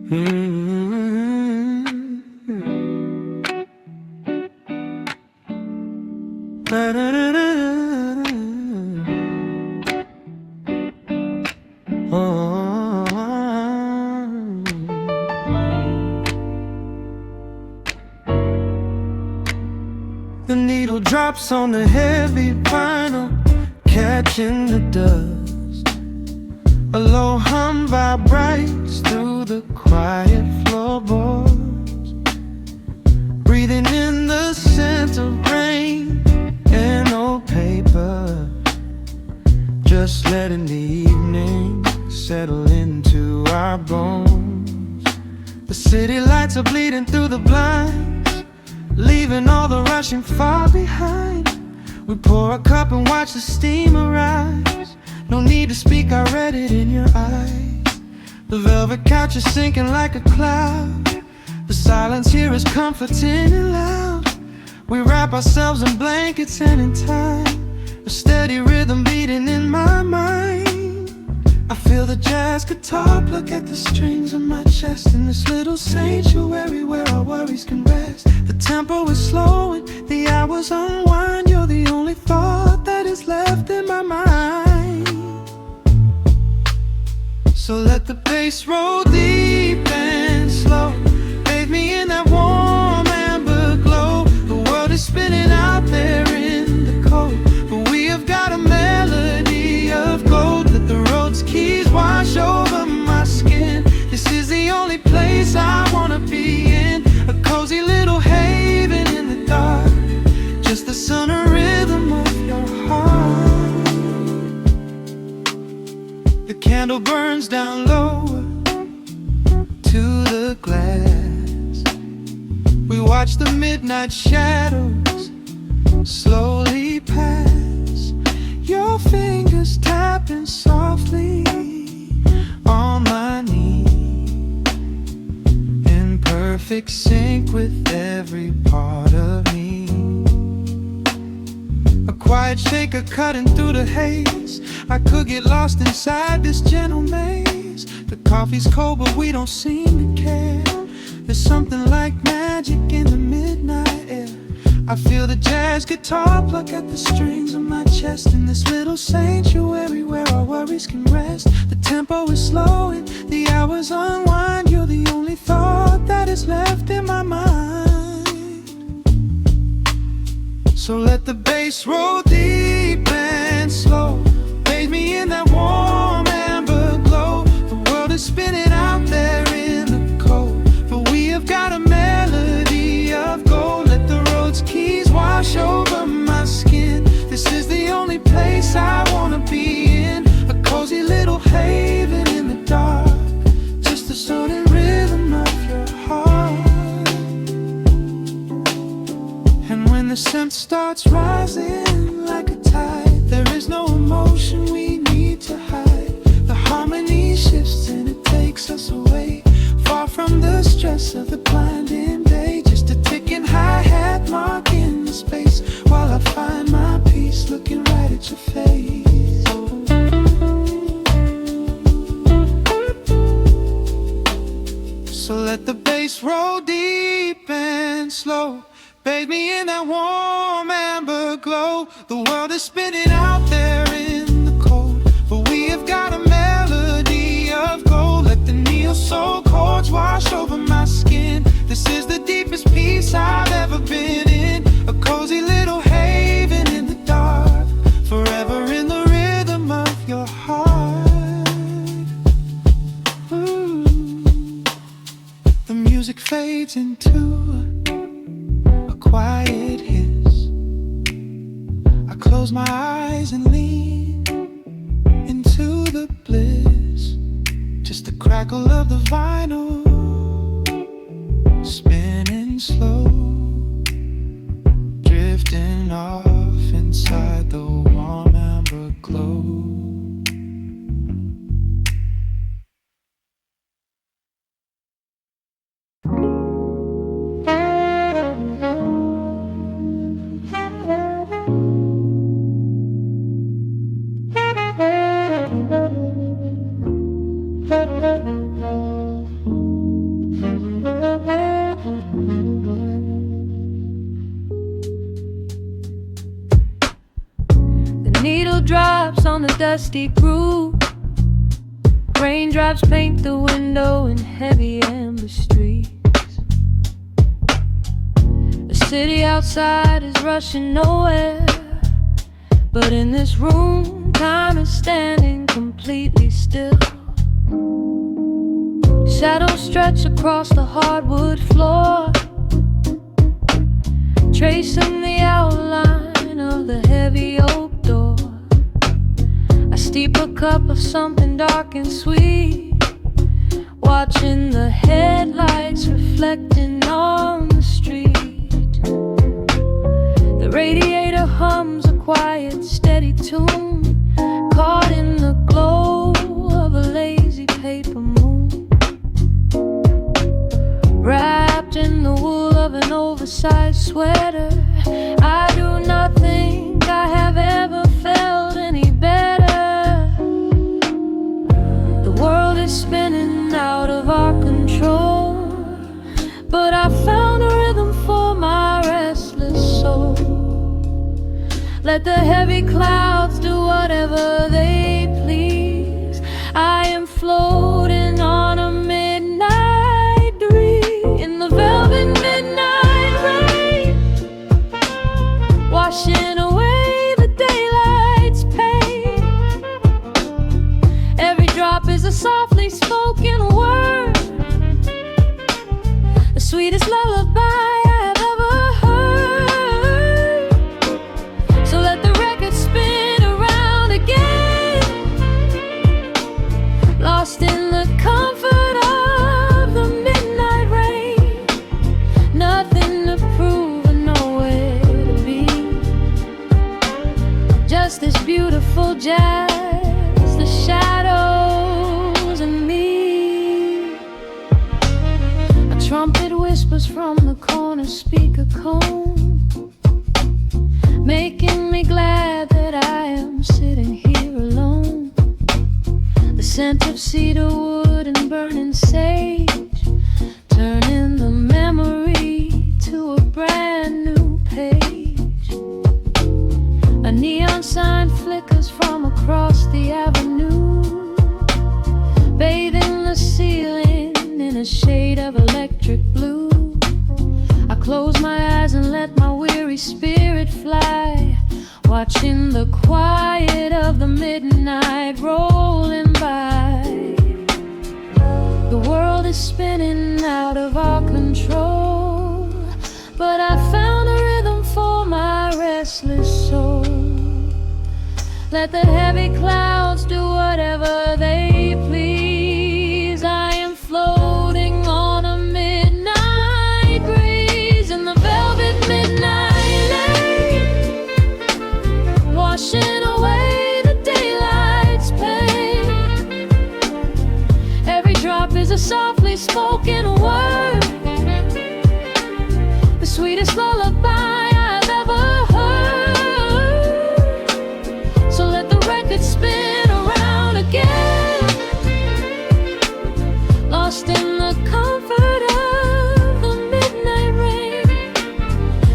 The needle drops on the heavy vinyl, catching the dust. A low hum vibrates through the quiet floorboards, breathing in the scent of rain and old paper, just letting the evening settle into our bones. The city lights are bleeding through the blinds, leaving all the rushing far behind. We pour a cup and watch the steam arise. No need to speak, I read it in your eyes. The velvet couch is sinking like a cloud. The silence here is comforting and loud. We wrap ourselves in blankets and in time, a steady rhythm beating in my mind. I feel the jazz guitar pluck at the strings of my chest, in this little sanctuary where our worries can rest. The tempo is slowing, the hours unwind. You're the only thought that is left in my mind. So let the bass roll deep and slow, bathe me in that warm amber glow. The world is spinning out there in the cold, but we have got a melody of gold. Let the road's keys wash over my skin. This is the only place I wanna be in, a cozy little haven in the dark, just the sun and rhythm of your heart. The candle burns down lower to the glass. We watch the midnight shadows slowly pass, your fingers tapping softly on my knee, in perfect sync with every part of me. A quiet shaker cutting through the haze. I could get lost inside this gentle maze. The coffee's cold but we don't seem to care. There's something like magic in the midnight air. I feel the jazz guitar pluck at the strings of my chest, in this little sanctuary where our worries can rest. The tempo is slowing, the hours unwind. You're the only thought that is left in my mind. So let the bass roll deep and slow, bathe me in that warm amber glow. The world is spinning out there in the cold, but we have got a melody of gold. Let the road's keys wash over my skin. This is the only place I wanna be in, a cozy little haven in the dark, just the sound and rhythm of your heart. And when the scent starts rising like a tide, there is no emotion we need to hide. The harmony shifts and it takes us away, far from the stress of the blinding day. Just a ticking hi-hat marking the space, while I find my peace looking right at your face. So let the bass roll deep and slow, bathe me in that warm amber glow. The world is spinning out there in the cold, but we have got a melody of gold. Let the neo-soul chords wash over my skin. This is the deepest peace I've ever been in, a cozy little haven in the dark, forever in the rhythm of your heart. Ooh. The music fades into a quiet hiss. I close my eyes and lean into the bliss, just the crackle of the vinyl spinning slow, drifting off inside the warm amber glow. Thank you. dusty groove. Raindrops paint the window in heavy amber streets. The city outside is rushing nowhere, but in this room, time is standing completely still. Shadows stretch across the hardwood floor, tracing the outline of the heavy oak door. I steep a cup of something dark and sweet, watching the headlights reflecting on the street. The radiator hums a quiet, steady tune, caught in the glow of a lazy paper moon. Wrapped in the wool of an oversized sweater, I do not think I have ever felt any better. The world is spinning out of our control, but I found a rhythm for my restless soul. Let the heavy clouds do whatever they please. I am floating on a midnight breeze in the velvet midnight rain, washing away the daylight's pain. Every drop is a softly spoken word, the sweetest lullaby I have ever heard. So let the record spin around again, lost in the comfort of the midnight rain. Nothing to prove and nowhere to be, just this beautiful jazz, the shadows and me. A trumpet whispers from the corner speaker cone, making me glad that I am sitting here alone. The scent of cedar wood and burning sage, turning the memory to a brand new page. A neon sign flickers from across the avenue, bathing the ceiling in a shade of electric blue. I close my eyes and let my weary spirit fly, watching the quiet of the midnight rolling by. The world is spinning out of our control, but I found a rhythm for my restless soul. Let the heavy clouds do whatever they please. I am floating on a midnight breeze in the velvet midnight lane, washing away the daylight's pain. Every drop is a softly spoken word, the sweetest lullaby I've ever heard. So let the record spin around again, lost in the comfort of the midnight rain.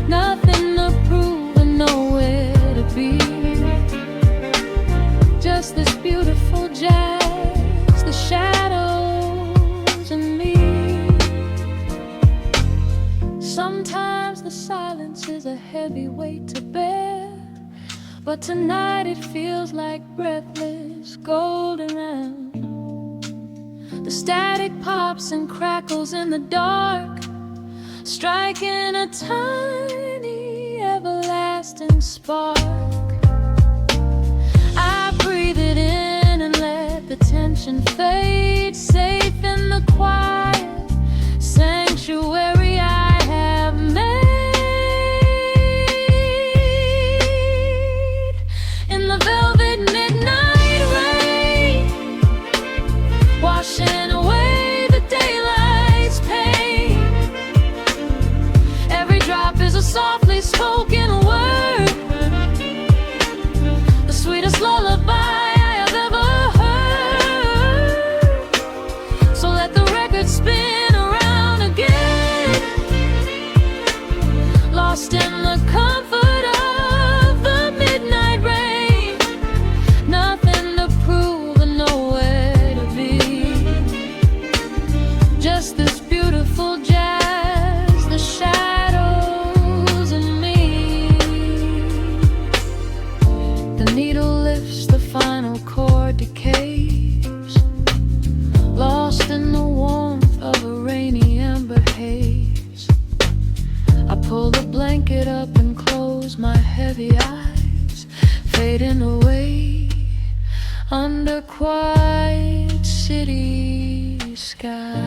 Nothing to prove and nowhere to be, just this beautiful jazz, the shadows and me. Sometimes the silence is a heavy weight to bear, but tonight it feels like breathless golden round. The static pops and crackles in the dark, striking a tiny everlasting spark. I breathe it in and let the tension fade, safe in the quiet sanctuary I have made. In the velvet midnight rain, washing away the daylight's pain. Every drop is a softly spoken word, quiet city skies.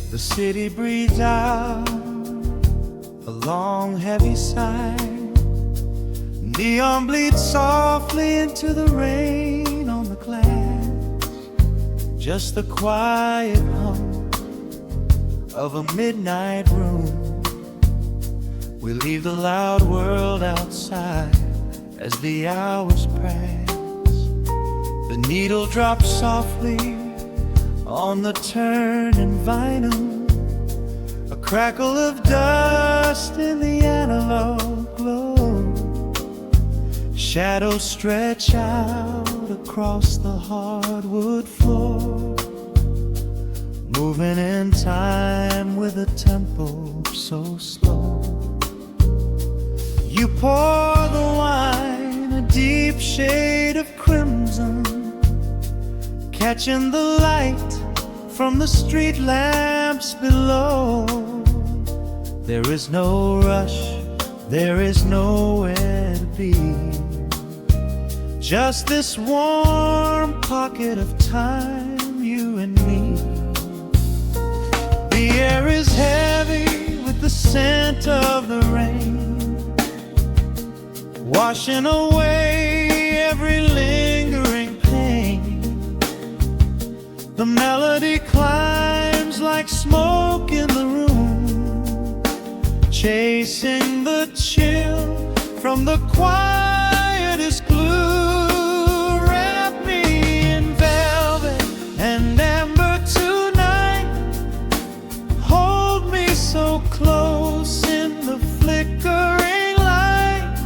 The city breathes out a long heavy sigh. Neon bleeds softly into the rain on the glass. Just the quiet hum of a midnight room. We leave the loud world outside as the hours pass. The needle drops softly on the turning vinyl. A crackle of dust in the analog glow. Shadows stretch out across the hardwood floor, moving in time with a tempo so slow. You pour the wine, a deep shade of crimson, catching the light from the street lamps below. There is no rush, there is nowhere to be. Just this warm pocket of time, you and me. The air is heavy with the scent of the rain, washing away every lingering pain. The melody climbs like smoke in the room, chasing the chill from the quietest glue. Wrap me in velvet and amber tonight. Hold me so close in the flickering light.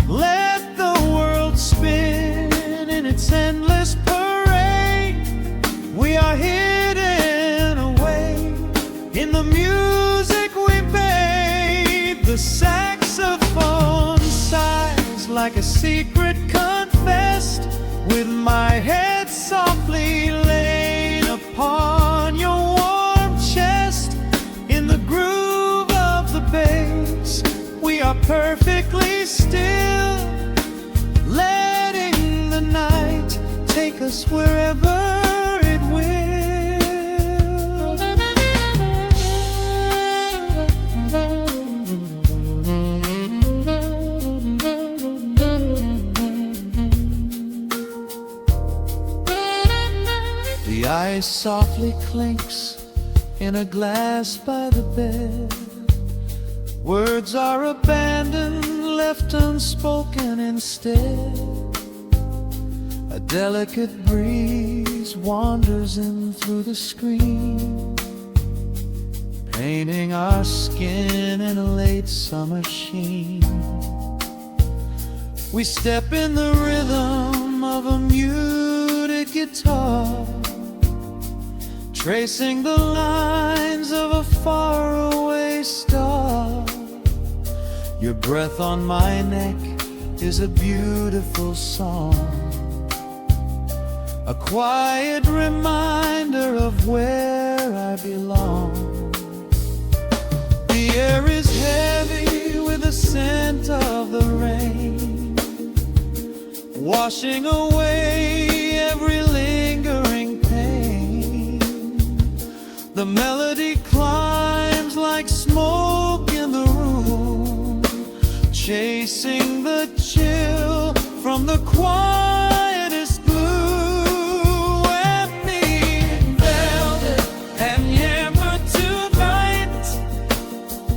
Let the world spin in its endless parade. We are hidden away in the music we made. The saxophone sighs like a secret confessed, with my head softly laid upon your warm chest. In the groove of the bass, we are perfectly still, letting the night take us wherever it will. The ice softly clinks in a glass by the bed. Words are abandoned, left unspoken instead. A delicate breeze wanders in through the screen, painting our skin in a late summer sheen. We step in the rhythm of a muted guitar, tracing the lines of a faraway star. Your breath on my neck is a beautiful song, a quiet reminder of where I belong. The air is heavy with the scent of the rain, washing away every lingering pain. The melody climbs like smoke in the room, chasing the chill from the quietest blue. Wrap me in velvet and amber tonight.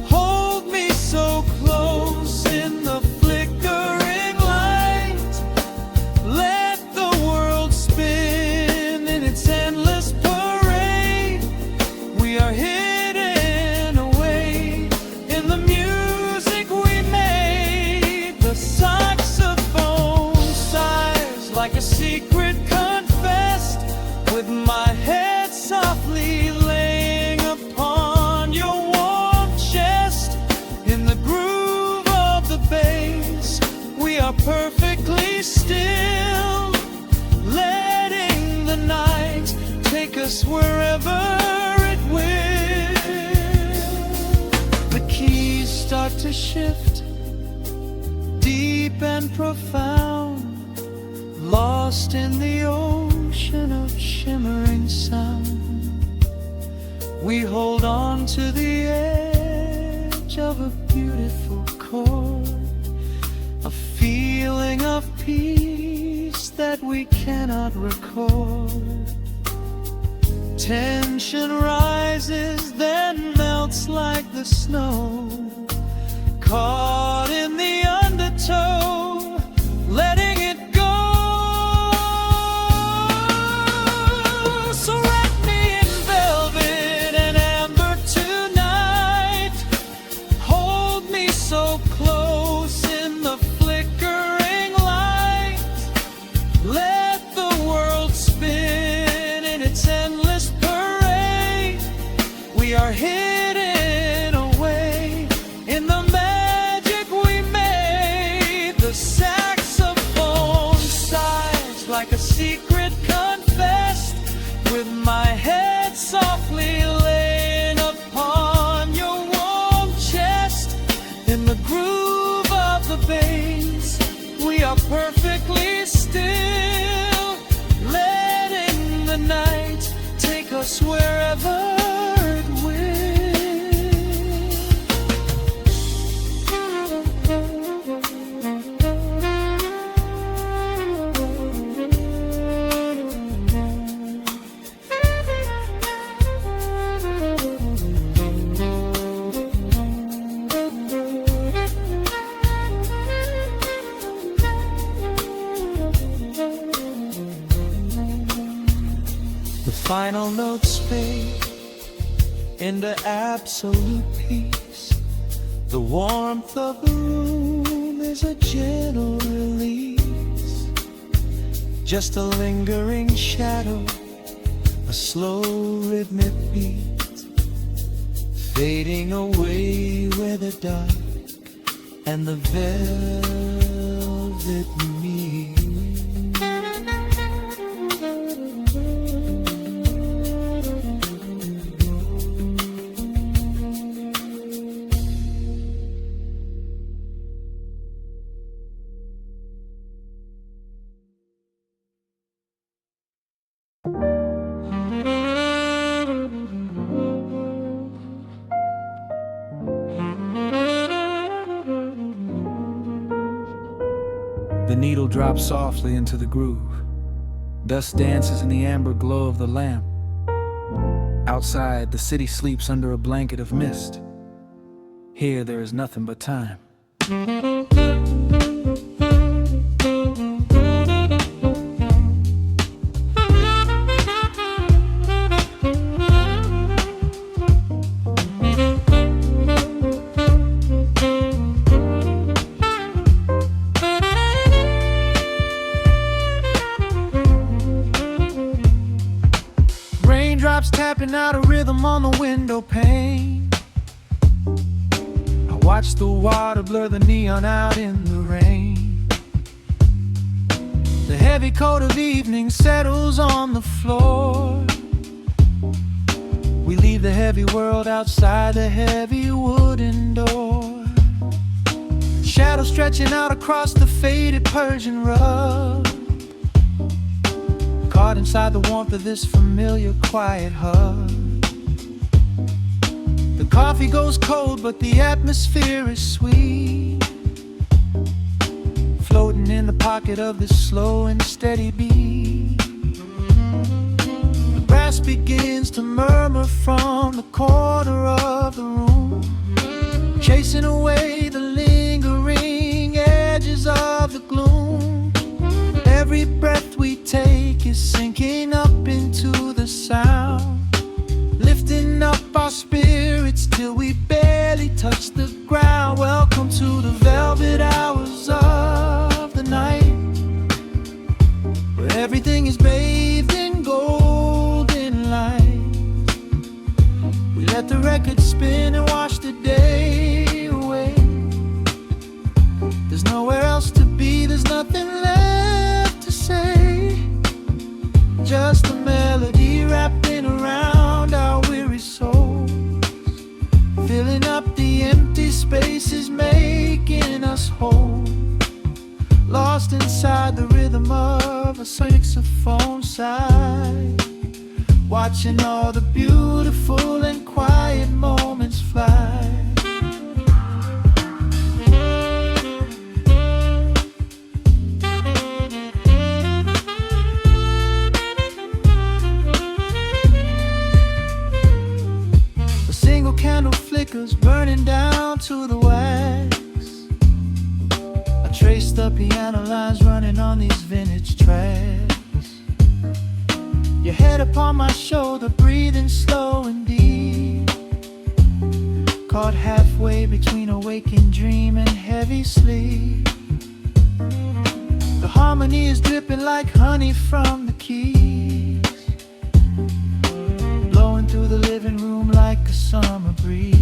Hold me so close in the flickering light. Let the world spin in its endless parade. We are hidden away in the music we made. The saxophone sighs us wherever it will. The keys start to shift, deep and profound, lost in the ocean of shimmering sound. We hold on to the edge of a beautiful chord, a feeling of peace that we cannot record. Tension rises, then melts like the snow, caught in the undertow, letting it go. So wrap me in velvet and amber tonight, hold me so close in the flickering light, let the world spin in its endless parade. We are hidden away in the magic we made. The saxophone sighs like a secret confessed, with my head softly laying upon your warm chest. In the groove of the bass, we are perfectly still, letting the night take us wherever it will. The final notes fade into absolute peace. The warmth of the room is a gentle release, just a lingering shadow, a slow rhythmic beat, fading away where the dark and the velvet meet. The needle drops softly into the groove. Dust dances in the amber glow of the lamp. Outside, the city sleeps under a blanket of mist. Here, there is nothing but time. Raindrops tapping out a rhythm on the window pane. I watch the water blur the neon out in the rain. The heavy coat of evening settles on the floor. We leave the heavy world outside the heavy wooden door. Shadows stretching out across the faded Persian rug, caught inside the warmth of this familiar quiet hug. The coffee goes cold, but the atmosphere is sweet, floating in the pocket of this slow and steady beat. The brass begins to murmur from the corner of the room, chasing away the lingering edges of the gloom. Every breath we take is sinking up into the sound, lifting up our spirits till we barely touch the ground. Welcome to the velvet hours of the night, where everything is bathed in golden light. We let the record spin and wash the day away. There's nowhere else to be, there's nothing left to say. Just a melody wrapped in spaces making us whole, lost inside the rhythm of a saxophone sigh, watching all the beautiful and quiet moments fly. A single candle flickers, burning down to the wax. I trace the piano lines running on these vintage tracks. Your head upon my shoulder, breathing slow and deep, caught halfway between a waking dream and heavy sleep. The harmony is dripping like honey from the keys, blowing through the living room like a summer breeze.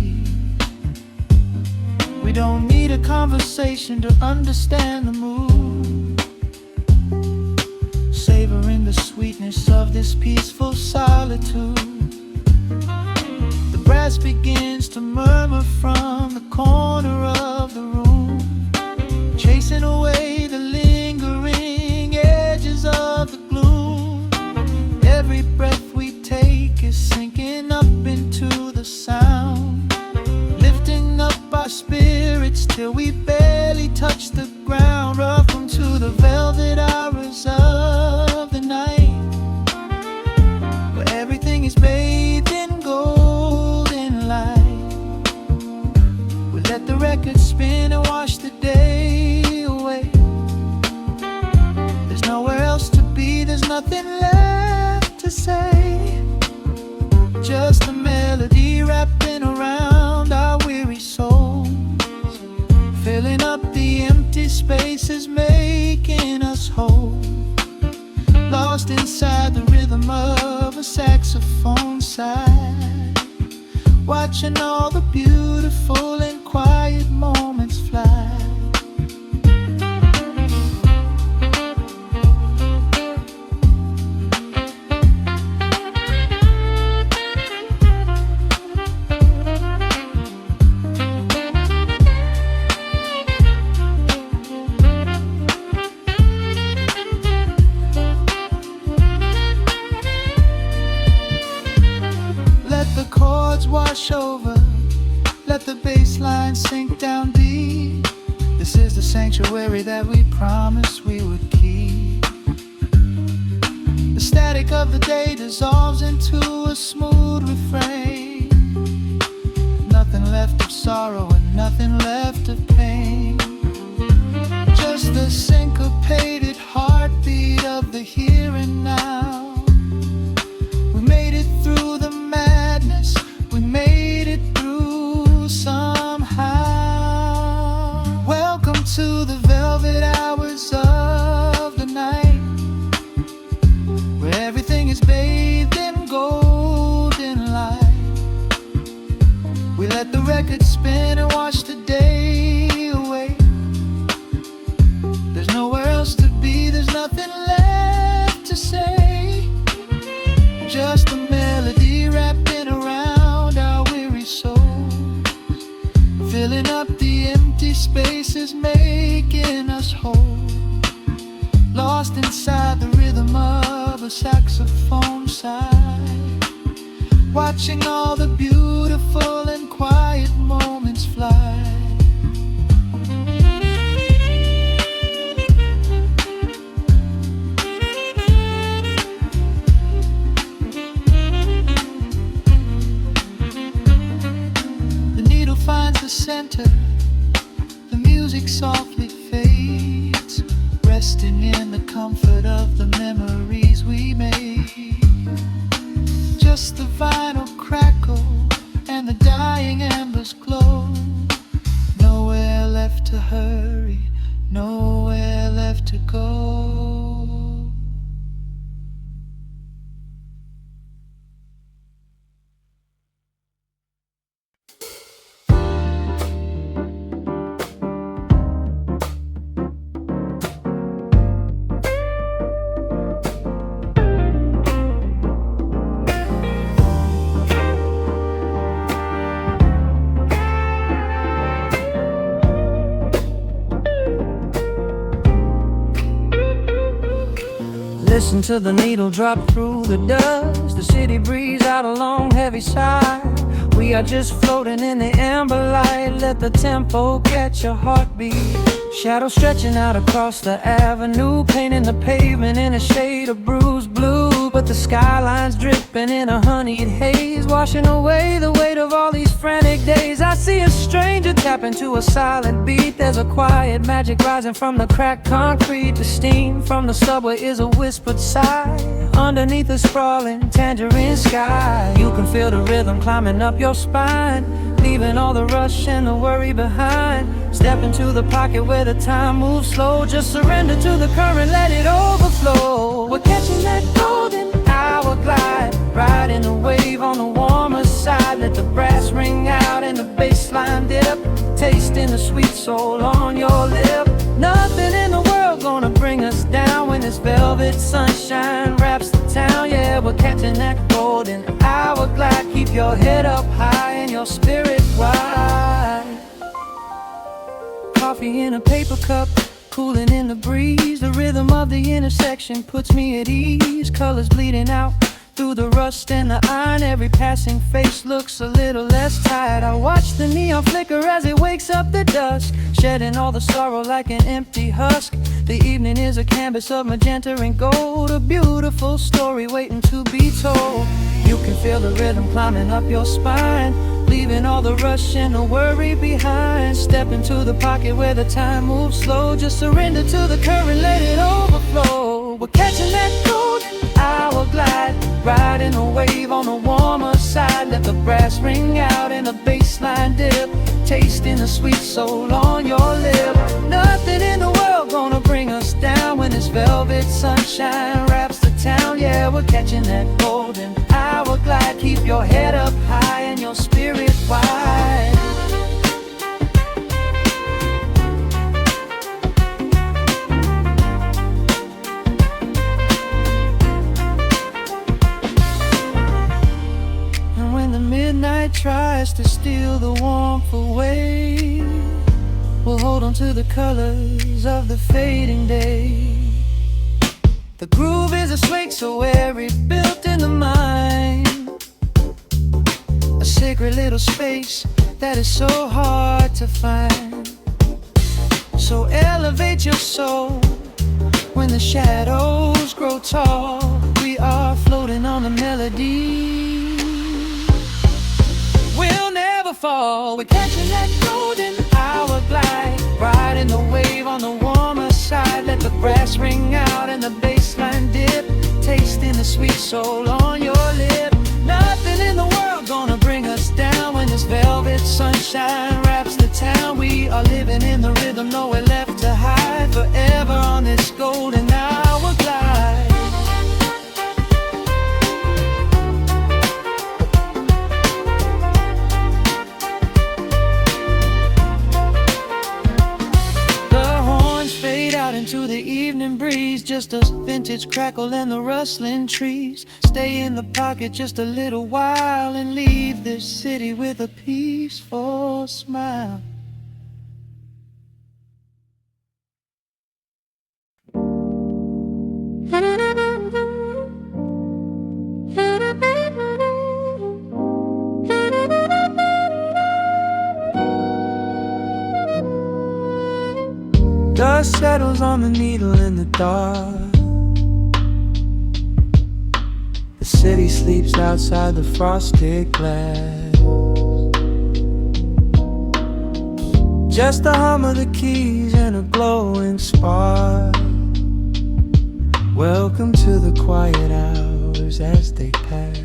We don't need a conversation to understand the mood, savoring the sweetness of this peaceful solitude. The brass begins to murmur from the corner of the room, chasing away the lingering edges of the gloom. Every breath we take is sinking up into the sound, lifting up our spirits till we barely touch the ground. Welcome to the velvet hours of the night, where everything is bathed in golden light. We let the record spin and wash the day away. There's nowhere else to be, there's nothing left to say, just a melody wrapping around our weary souls, filling up the empty spaces making us whole, lost inside the rhythm of a saxophone sigh, watching all the beautiful and quiet moments fly. Wash over, let the bass line sink down deep. This is the sanctuary that we promised we would keep. The static of the day dissolves into a smooth refrain, nothing left of sorrow and nothing left of pain, just the syncopated heartbeat of the here and now. We made it through the madness, we made it through somehow. Welcome to the velvet hours of the night, where everything is bathed in golden light. We let the record spin and wash the day away. There's nowhere else to be, there's nothing left to say, just a melody wrapping around our weary souls, filling up the empty spaces making us whole, lost inside the rhythm of a saxophone sigh, watching all the beautiful and quiet moments fly. Finds the center, the music softly fades, resting in the comfort of the memories we made. Just the vinyl crackle and the dying embers glow. Nowhere left to hurry, nowhere left to go. Listen to the needle drop through the dust. The city breeze out a long heavy sigh. We are just floating in the amber light. Let the tempo catch your heartbeat. Shadows stretching out across the avenue, painting the pavement in a shade of bruised blue. But the skyline's dripping in a honeyed haze, washing away the weight of all these frantic days. I see a stranger tap into a silent beat. There's a quiet magic rising from the cracked concrete. The steam from the subway is a whispered sigh underneath the sprawling tangerine sky. You can feel the rhythm climbing up your spine, leaving all the rush and the worry behind. Step into the pocket where the time moves slow. Just surrender to the current, let it overflow. We're catching that golden hour glide, riding the wave on the warmer side. Let the brass ring out and the bass line dip, tasting the sweet soul on your lip. Nothing in the world gonna bring us down when this velvet sunshine wraps the town. Yeah, we're catching that golden hour glide. Keep your head up high and your spirit wide. Coffee in a paper cup, cooling in the breeze. The rhythm of the intersection puts me at ease. Colors bleeding out through the rust and the iron. Every passing face looks a little less tired. I watch the neon flicker as it wakes up the dusk, shedding all the sorrow like an empty husk. The evening is a canvas of magenta and gold, a beautiful story waiting to be told. You can feel the rhythm climbing up your spine, leaving all the rush and the worry behind. Step into the pocket where the time moves slow. Just surrender to the current, let it overflow. We're catching that golden hour glide, riding a wave on the warmer side. Let the brass ring out and the bass line dip, tasting the sweet soul on your lip. Nothing in the world gonna bring us down when this velvet sunshine wraps the town. Yeah, we're catching that golden hour glide. Keep your head up high and your spirit wide. And when the midnight tries to steal the warmth away, we'll hold on to the colors of the fading day. The groove is a swing so airy, built in the mind, a sacred little space that is so hard to find. So elevate your soul when the shadows grow tall. We are floating on the melody, we'll never fall. We're catching that golden hour glide, riding the wave on the warmer side. Let the brass ring out and the bass line dip, tasting the sweet soul on your lip. Nothing in the world gonna bring us down when this velvet sunshine wraps the town. We are living in the rhythm, nowhere left to hide, forever on this golden hour glide. Into the evening breeze, just a vintage crackle and the rustling trees. Stay in the pocket just a little while and leave this city with a peaceful smile. Dust settles on the needle in the dark. The city sleeps outside the frosted glass. Just the hum of the keys and a glowing spark. Welcome to the quiet hours as they pass.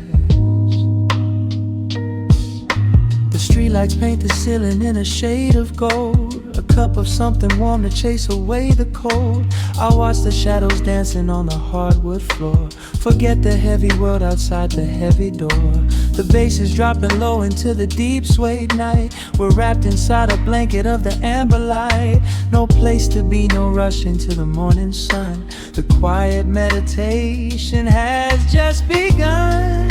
The streetlights paint the ceiling in a shade of gold, a cup of something warm to chase away the cold. I watch the shadows dancing on the hardwood floor, forget the heavy world outside the heavy door. The bass is dropping low into the deep suede night. We're wrapped inside a blanket of the amber light. No place to be, no rush into the morning sun. The quiet meditation has just begun.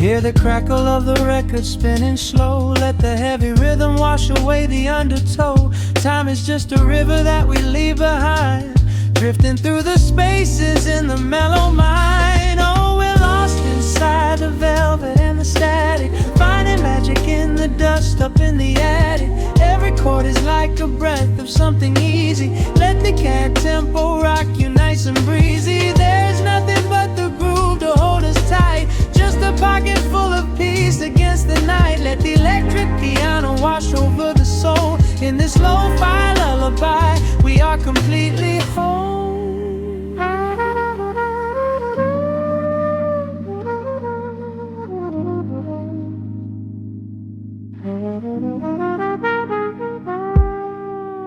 Hear the crackle of the record spinning slow. Let the heavy rhythm wash away the undertow. Time is just a river that we leave behind, drifting through the spaces in the mellow mind. Oh, we're lost inside the velvet and the static, finding magic in the dust up in the attic. Every chord is like a breath of something easy. Let the cat tempo rock you nice and breezy. There's nothing but the groove to hold us tight, just a pocket full of peace against the night. Let the electric piano wash over the soul. In this lo-fi lullaby, we are completely whole.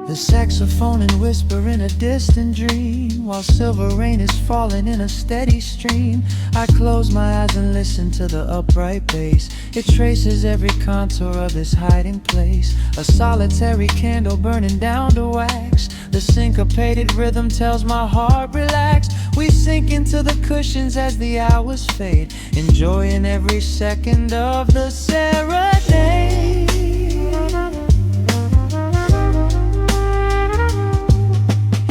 The saxophone and whisper in a distant dream, while silver rain is falling in a steady stream. I close my eyes and listen to the upright bass. It traces every contour of this hiding place. A solitary candle burning down to wax. The syncopated rhythm tells my heart relax. We sink into the cushions as the hours fade, enjoying every second of the serenade.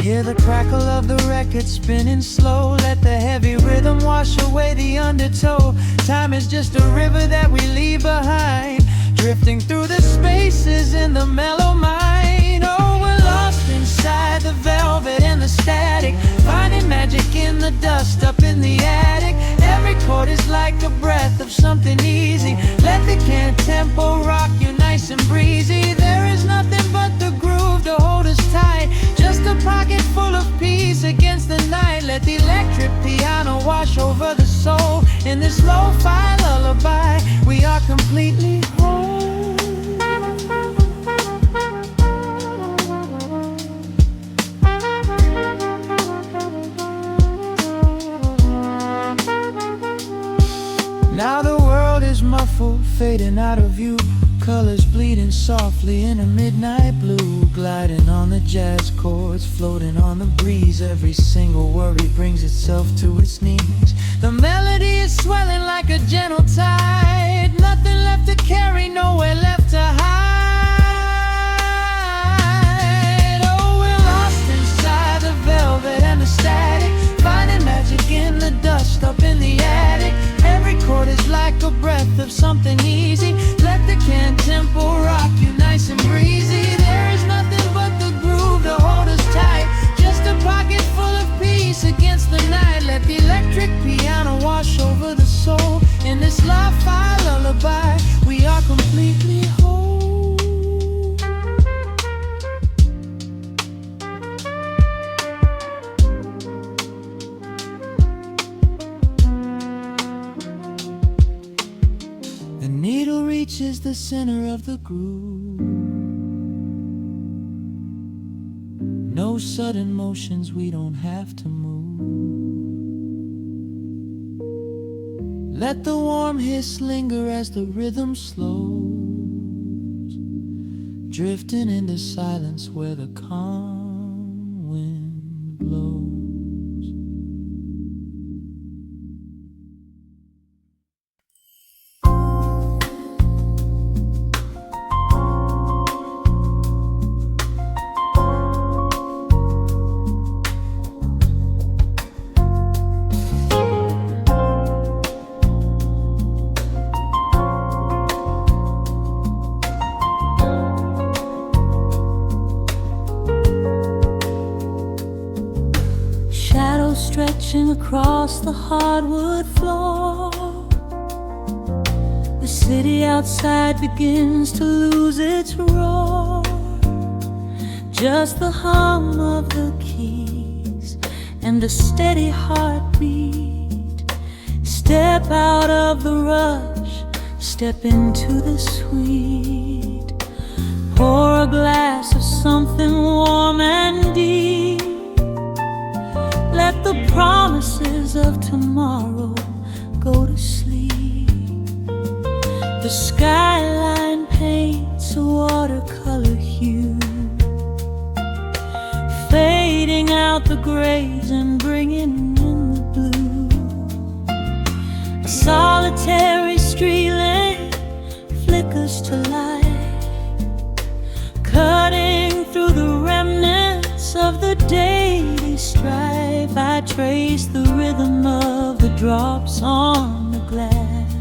Hear the crackle of the record spinning slow. Let the heavy rhythm wash away the undertow. Time is just a river that we leave behind, drifting through the spaces in the mellow mind. Oh, we're lost inside the velvet and the static, finding magic in the dust up in the attic. Every chord is like a breath of something easy. Let the can tempo rock you nice and breezy. There is nothing but the groove to hold us tight, just a pocket full of peace against the night. Let the electric piano wash over the soul. In this lo-fi lullaby, we are completely whole. Now the world is muffled, fading out of view. Colors bleeding softly in a midnight blue, gliding on the jazz chords, floating on the breeze. Every single worry brings itself to its knees. The melody is swelling like a gentle tide, nothing left to carry, nowhere left to hide. Oh, we're lost inside the velvet and the static, finding magic in the dust up in the attic. Every chord is like a breath of something easy. Let the can tempo rock you nice and breezy. There is nothing but the groove to hold us tight, just a pocket full of peace against the night. Let the electric piano wash over the soul. In this lo-fi lullaby, we are completely whole. The needle reaches the center of the groove. No sudden motions, we don't have to move. Let the warm hiss linger as the rhythm slows, drifting into silence where the calm wind blows. Stretching across the hardwood floor, the city outside begins to lose its roar. Just the hum of the keys and a steady heartbeat. Step out of the rush, step into the sweet. Pour a glass of something warm and deep. Let the promises of tomorrow go to sleep. The skyline paints a watercolor hue, fading out the grays and bringing in the blue. A solitary street lamp flickers to light, cutting through the the daily strife, I trace the rhythm of the drops on the glass,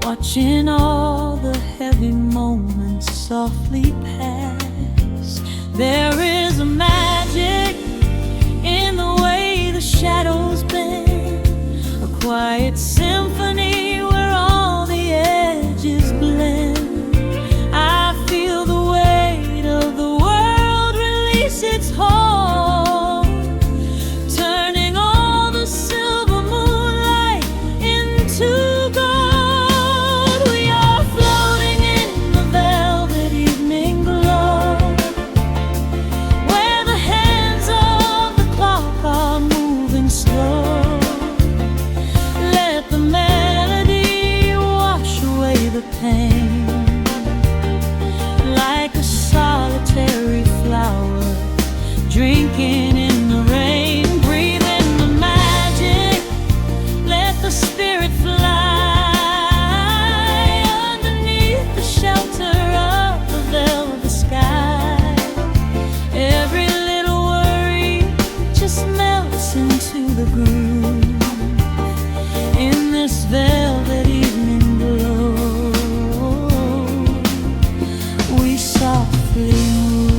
watching all the heavy moments softly pass. There is a magic in the way the shadows bend, a quiet symphony where all the edges blend. I feel the weight of the world release its hold, turning all the silver moonlight into gold. We are floating in the velvet evening glow, where the hands of the clock are moving slow. Let the melody wash away the pain, like a solitary flower drinking in the rain. Breathe in the magic, let the spirit fly underneath the shelter of the velvet sky. Every little worry just melts into the groove in this velvet evening glow. We softly move.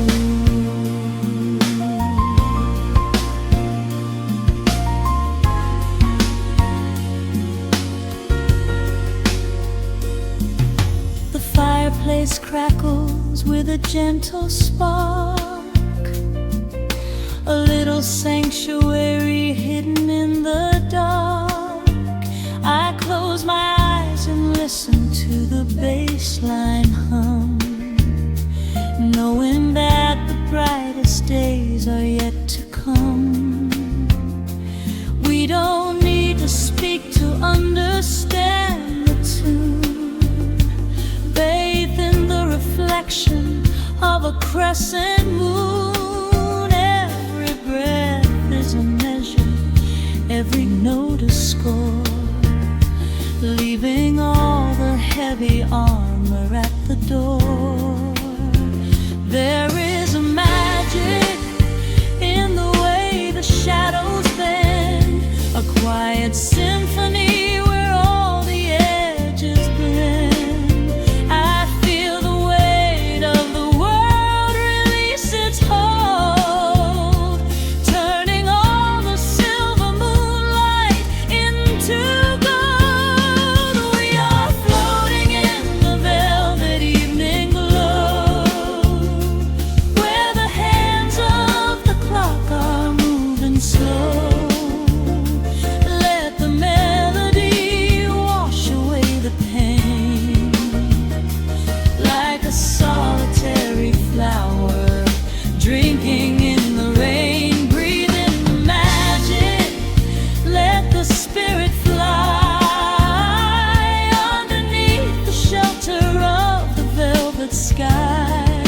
The fireplace crackles with a gentle spark, a little sanctuary hidden in the dark. I close my eyes and listen to the bass line hum, knowing that the brightest days are yet to come. We don't need to speak to understand the tune, bathed in the reflection of a crescent moon. Every breath is a measure, every note a score, leaving all the heavy armor at the door. There is a magic in the way the shadows bend, a quiet symphony where all the edges blend. I feel the weight of the world release its hold, turning all the silver moonlight into gold. We are floating in the velvet evening glow, where the hands of the clock are moving slow. Let the melody wash away the pain, like a solitary flower drinking in the rain. Breathe in the magic, let the spirit fly underneath the shelter of the velvet sky.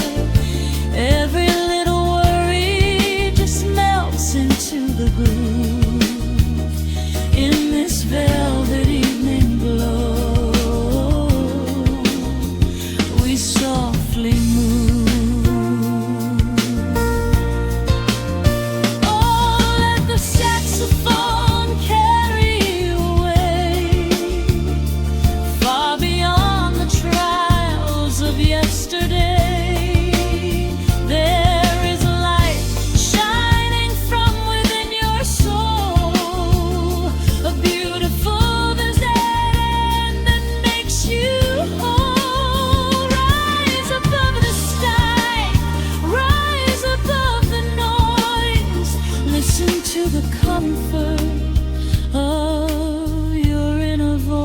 Every little worry just melts into the groove in this velvet evening glow. We softly move. Oh, let the saxophone carry you away, far beyond the trials of yesterday. There is a light shining from within your soul, a beautiful vision that makes you whole. Rise above the sky, rise above the noise, listen to the comfort of your inner voice.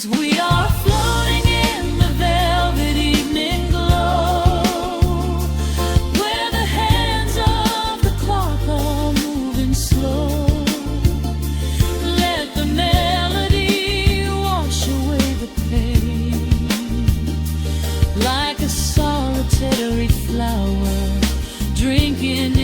We are floating in the velvet evening glow, where the hands of the clock are moving slow. Let the melody wash away the pain, like a solitary flower drinking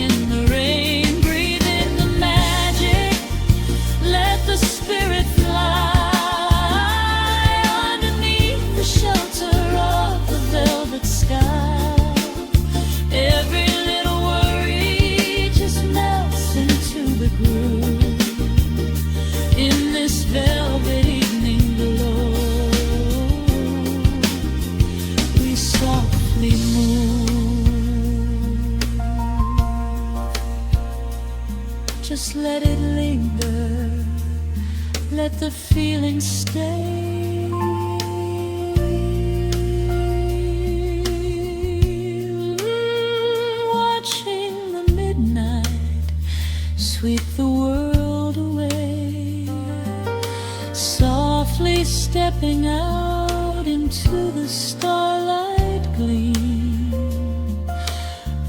just let it linger, let the feeling stay. Watching the midnight sweep the world away, softly stepping out into the starlight gleam.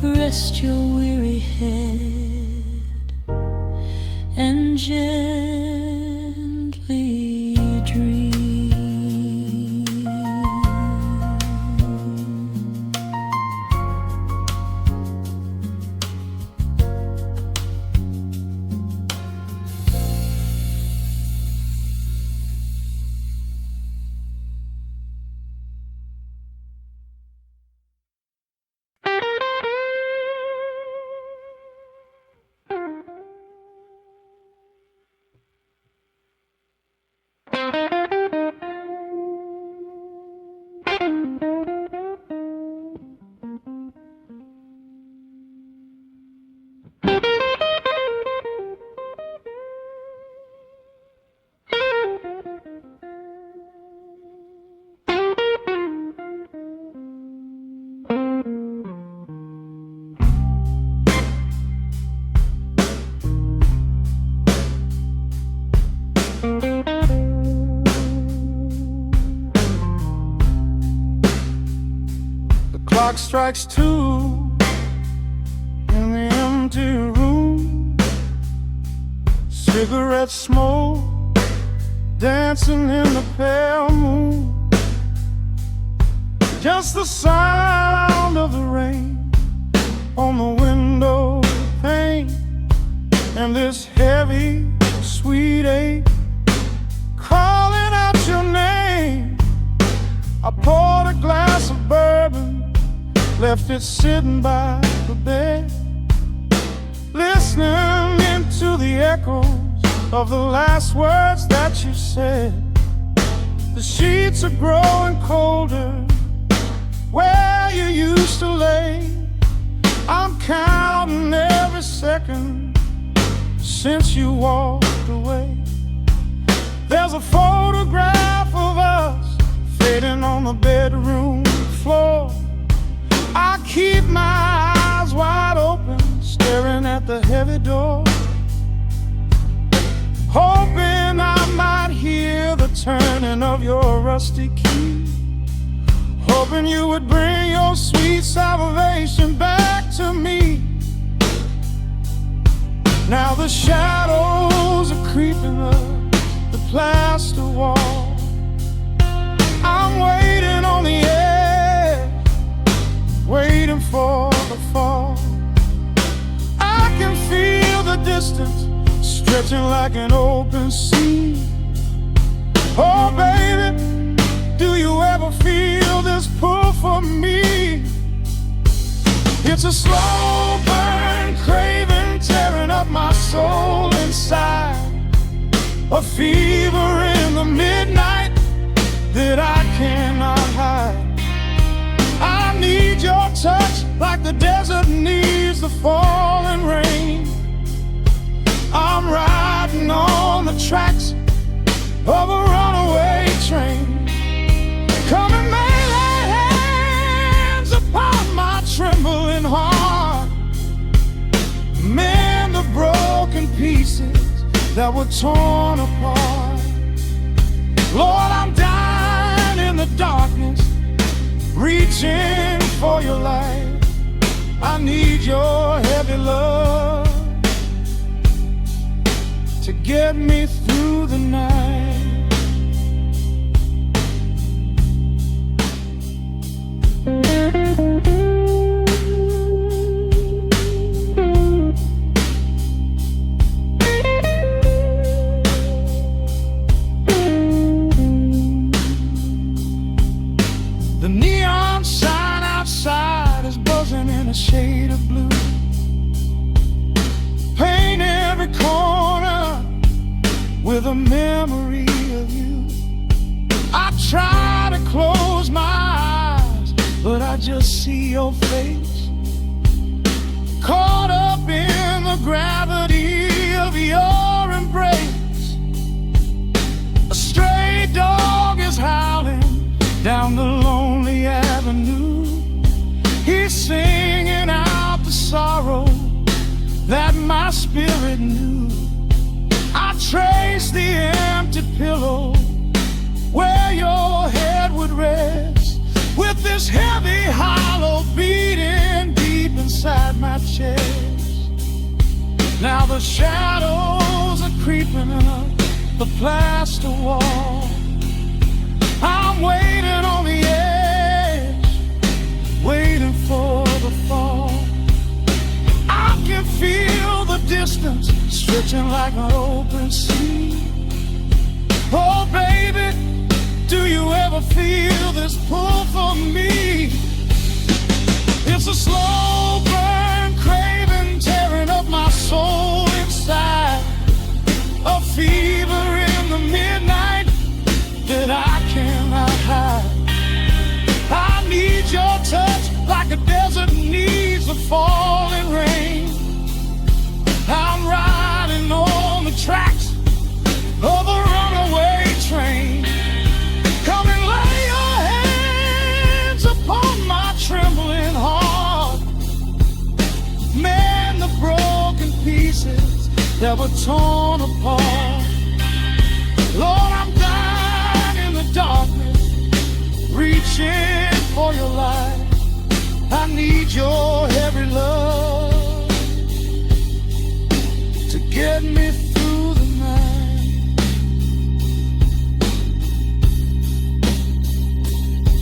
Rest your weary head and gently dream. Clock strikes 2 in the empty room. Cigarette smoke dancing in the pale moon. Just the sound of the rain on the window pane, and this heavy, sweet ache calling out your name. I poured a glass of bourbon, left it sitting by the bed, listening into the echoes of the last words that you said. The sheets are growing colder where you used to lay. I'm counting every second since you walked away. There's a photograph of us fading on the bedroom floor. I keep my eyes wide open, staring at the heavy door, hoping I might hear the turning of your rusty key, hoping you would bring your sweet salvation back to me. Now the shadows are creeping up the plaster wall. I'm waiting on the edge, waiting for the fall. I can feel the distance stretching like an open sea. Oh baby, do you ever feel this pull for me? It's a slow burn craving tearing up my soul inside, a fever in the midnight that I cannot hide. I need your touch like the desert needs the falling rain. I'm riding on the tracks of a runaway train. Come and lay hands upon my trembling heart, mend the broken pieces that were torn apart. Lord, I'm dying in the darkness, reaching for your light. I need your heavy love to get me through the night. The neon sign outside is buzzing in a shade of blue. Paint every corner with a memory of you. I try to close my eyes, but I just see your face, caught up in the gravity my spirit knew. I traced the empty pillow where your head would rest, with this heavy hollow beating deep inside my chest. Now the shadows are creeping up the plaster wall. I'm waiting on the edge, waiting for the fall. I can feel the distance stretching like an open sea. Oh baby, do you ever feel this pull for me? It's a slow burn craving tearing up my soul inside, a fever in the midnight that I cannot hide. I need your touch like a desert needs the falling rain. I'm riding on the tracks of a runaway train. Come and lay your hands upon my trembling heart. Mend the broken pieces that were torn apart. Lord, I'm dying in the darkness, reaching for your light. I need your heavy love to get me through the night.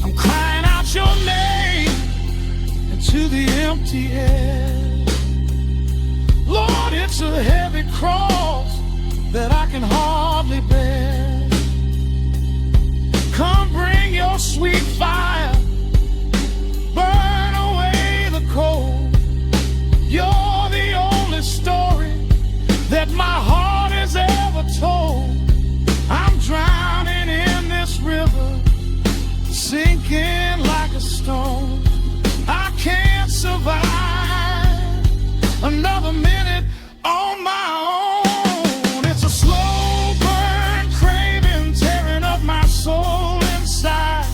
I'm crying out your name into the empty air. Lord, it's a heavy cross that I can hardly bear. Come bring your sweet fire, burn away the cold. You're the only story that my heart has ever told. I'm drowning in this river, sinking like a stone. I can't survive another minute on my own. It's a slow burn craving tearing up my soul inside,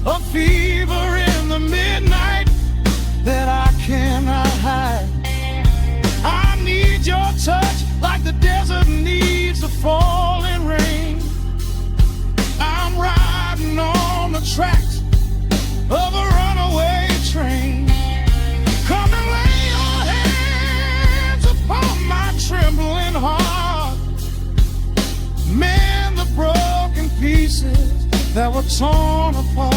a fever in the midnight that I cannot hide. I need your touch like the desert needs the falling rain. I'm riding on the tracks of a runaway train. Come and lay your hands upon my trembling heart. Mend the broken pieces that were torn apart.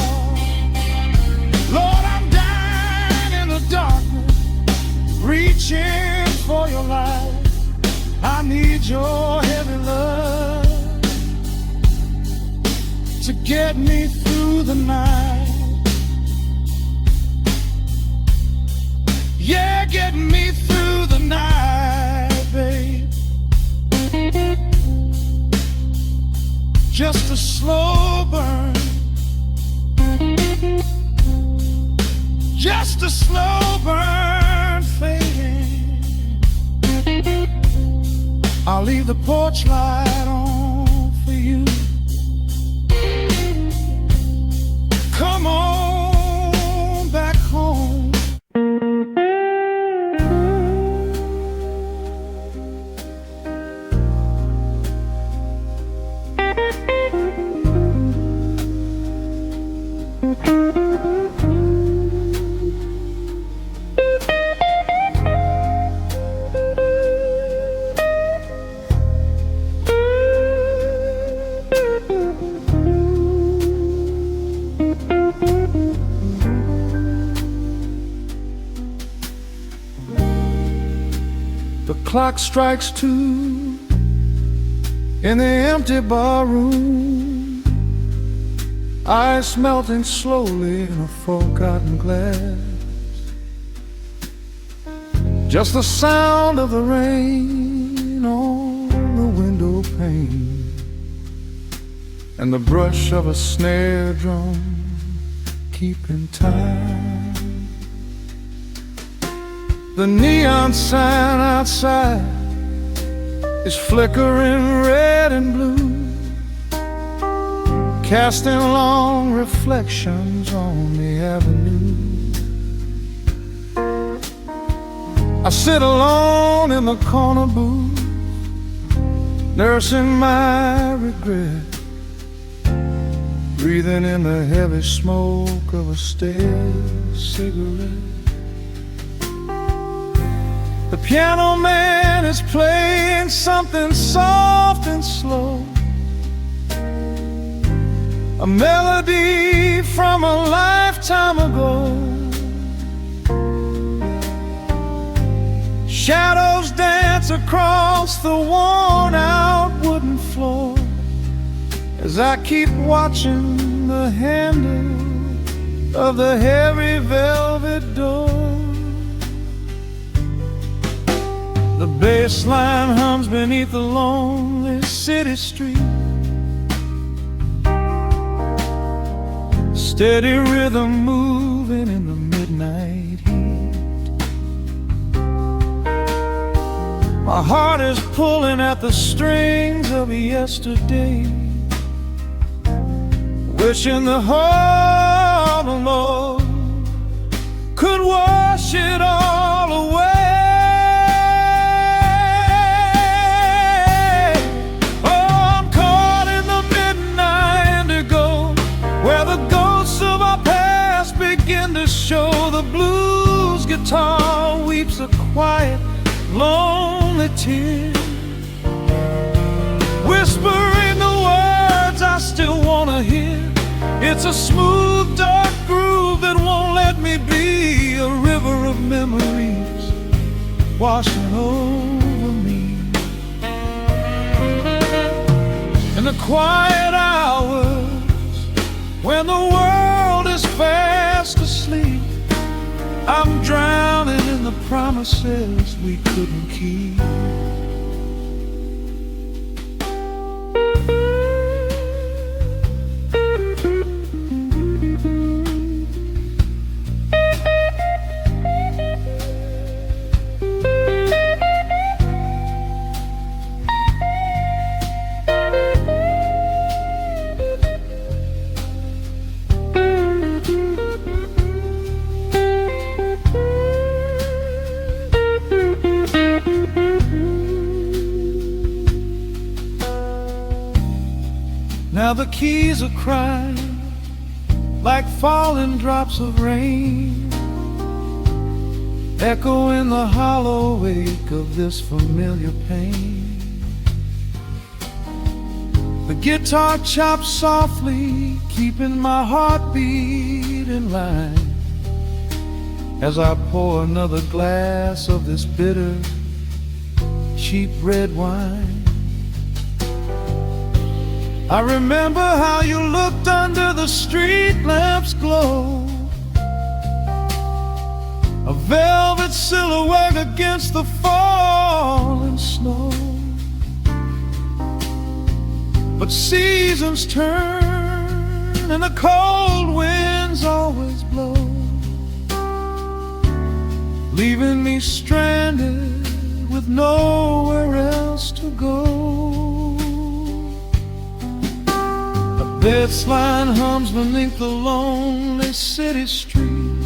Lord, I'm dying in the darkness, reaching for your light. I need your heavy love to get me through the night. Yeah, get me through the night, babe. Just a slow burn, just a slow burn fading. I'll leave the porch light on for you. Come on back home. The clock strikes 2 in the empty bar room, ice melting slowly in a forgotten glass. Just the sound of the rain on the window pane and the brush of a snare drum keeping time. The neon sign outside is flickering red and blue, casting long reflections on the avenue. I sit alone in the corner booth, nursing my regret, breathing in the heavy smoke of a stale cigarette. The piano man is playing something soft and slow, a melody from a lifetime ago. Shadows dance across the worn-out wooden floor as I keep watching the handle of the heavy velvet door. The bass line hums beneath the lonely city street, steady rhythm moving in the midnight heat. My heart is pulling at the strings of yesterday, wishing the heart alone could wash it all away. Show the blues guitar weeps a quiet, lonely tear, whispering the words I still wanna hear. It's a smooth, dark groove that won't let me be, a river of memories washing over me. In the quiet hours when the world is fast asleep, I'm drowning in the promises we couldn't keep. Now the keys are crying like falling drops of rain, echo in the hollow wake of this familiar pain. The guitar chops softly, keeping my heartbeat in line, as I pour another glass of this bitter, cheap red wine. I remember how you looked under the street lamp's glow, a velvet silhouette against the falling snow. But seasons turn and the cold winds always blow, leaving me stranded with nowhere else to go. This line hums beneath the lonely city street,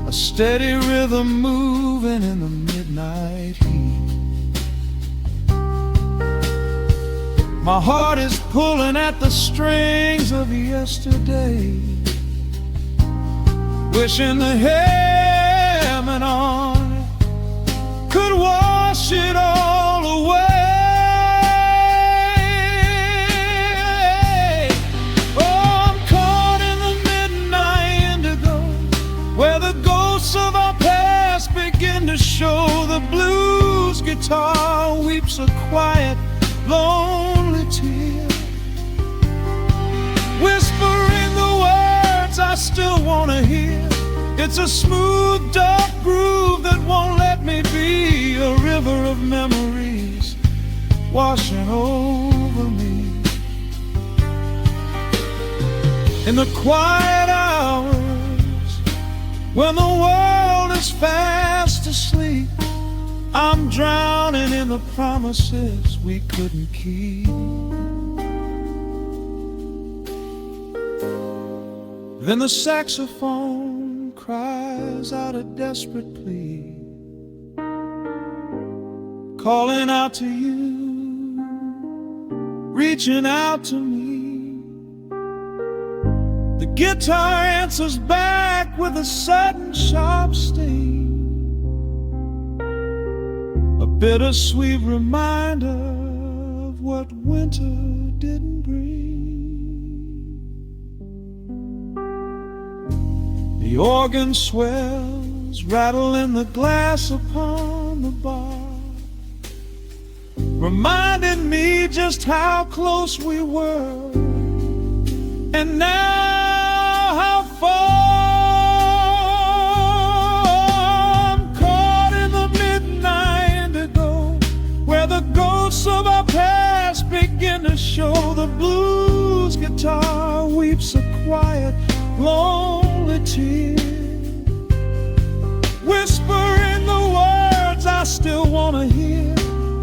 a steady rhythm moving in the midnight heat. My heart is pulling at the strings of yesterday, wishing the hem and on could wash it all away. Show the blues guitar weeps a quiet, lonely tear, whispering the words I still wanna hear. It's a smooth, dark groove that won't let me be, a river of memories washing over me. In the quiet hours when the world is fast asleep, I'm drowning in the promises we couldn't keep. Then the saxophone cries out a desperate plea, calling out to you, reaching out to me. The guitar answers back with a sudden sharp sting, a bittersweet reminder of what winter didn't bring. The organ swells, rattling the glass upon the bar, reminding me just how close we were, and now how far. I'm caught in the midnight indigo, where the ghosts of our past begin to show. The blues guitar weeps a quiet, lonely tear, whispering the words I still want to hear.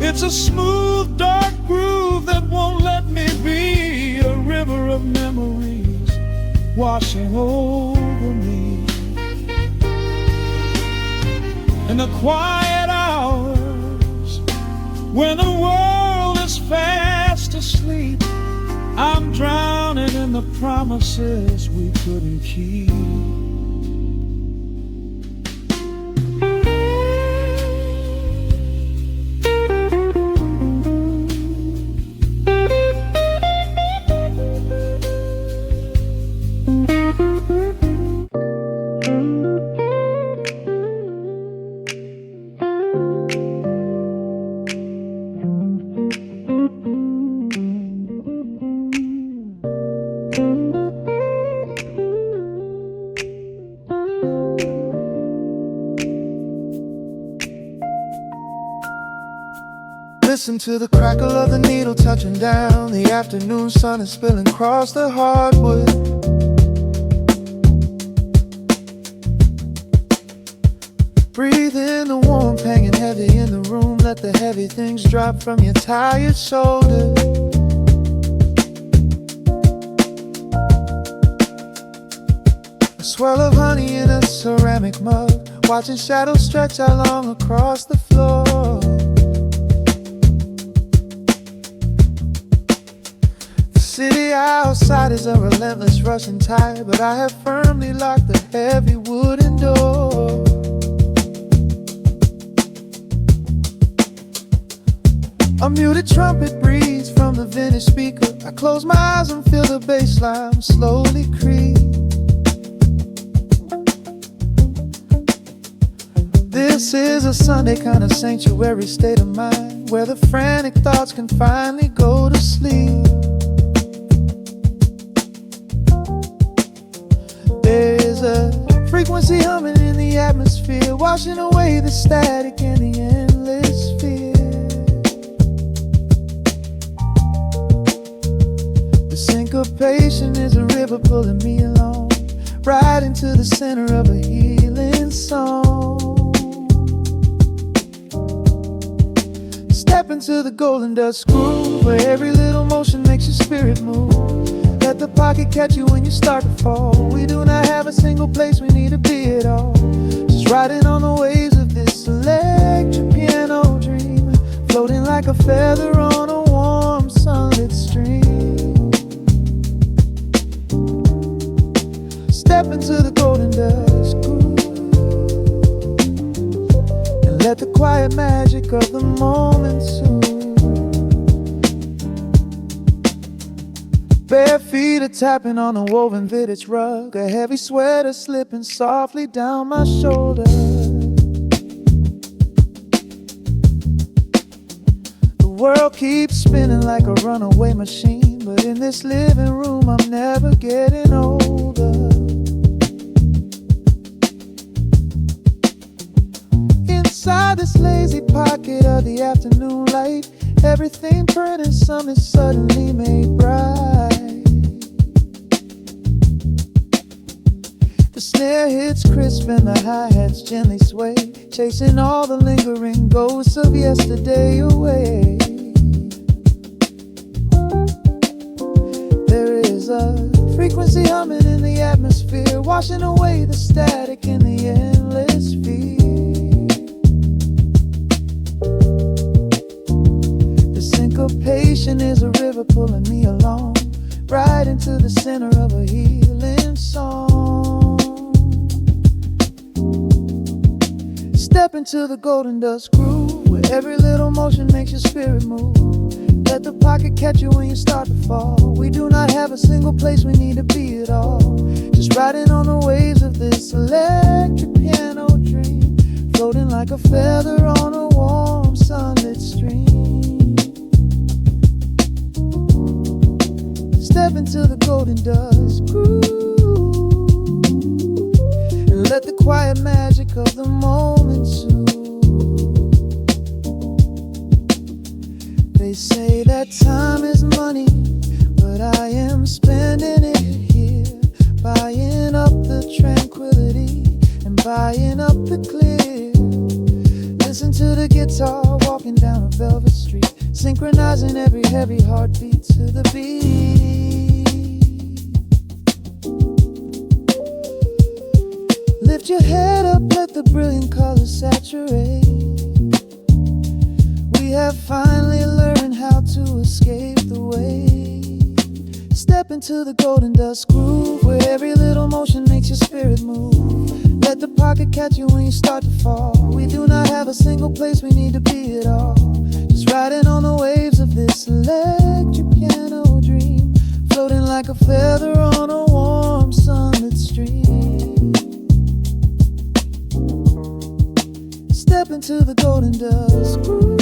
It's a smooth, dark groove that won't let me be, a river of memories washing over me. In the quiet hours, when the world is fast asleep, I'm drowning in the promises we couldn't keep. Listen to the crackle of the needle touching down. The afternoon sun is spilling across the hardwood. Breathe in the warmth hanging heavy in the room. Let the heavy things drop from your tired shoulders. A swirl of honey in a ceramic mug, watching shadows stretch out long across the floor. City outside is a relentless rushing tide, but I have firmly locked the heavy wooden door. A muted trumpet breathes from the vintage speaker. I close my eyes and feel the bass line slowly creep. This is a Sunday kind of sanctuary state of mind, where the frantic thoughts can finally go to sleep. There's a frequency humming in the atmosphere, washing away the static and the endless fear. The syncopation is a river pulling me along, right into the center of a healing song. Step into the golden dust groove, where every little motion makes your spirit move. Let the pocket catch you when you start to fall. We do not have a single place we need to be at all. Just riding on the waves of this electric piano dream, floating like a feather on a warm sunlit stream. Step into the golden dust groove, and let the quiet magic of the moment soothe. Bare feet are tapping on a woven vintage rug, a heavy sweater slipping softly down my shoulder. The world keeps spinning like a runaway machine, but in this living room I'm never getting older. Inside this lazy pocket of the afternoon light, everything burning, something suddenly made bright. The snare hits crisp and the hi-hats gently sway, chasing all the lingering ghosts of yesterday away. There is a Frequency humming in the atmosphere, washing away the static in the endless field. The syncopation is a river pulling me along, right into the center of a healing song. Step into the golden dust groove, where every little motion makes your spirit move. Let the pocket catch you when you start to fall. We do not have a single place we need to be at all. Just riding on the waves of this electric piano dream, floating like a feather on a warm sunlit stream. Step into the golden dust groove, and let the quiet magic of the moment soothe. They say that time is money, but I am spending it here, buying up the tranquility and buying up the clear. Listen to the guitar walking down a velvet street, synchronizing every heavy heartbeat to the beat. Lift your head up, let the brilliant colors saturate. We have finally learned how to escape the weight. Step into the golden dust groove, where every little motion makes your spirit move. Let the pocket catch you when you start to fall. We do not have a single place we need to be at all. Just riding on the waves of this electric piano dream, floating like a feather on a warm sunlit stream. Step into the golden dust groove,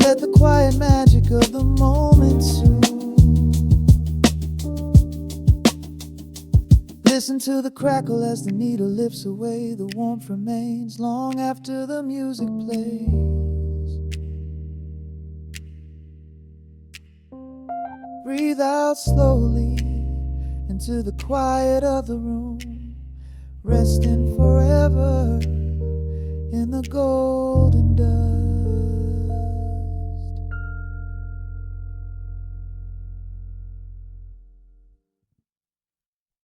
let the quiet magic of the moment soothe. Listen to the crackle as the needle lifts away. The warmth remains long after the music plays. Breathe out slowly into the quiet of the room, resting forever in the golden dust.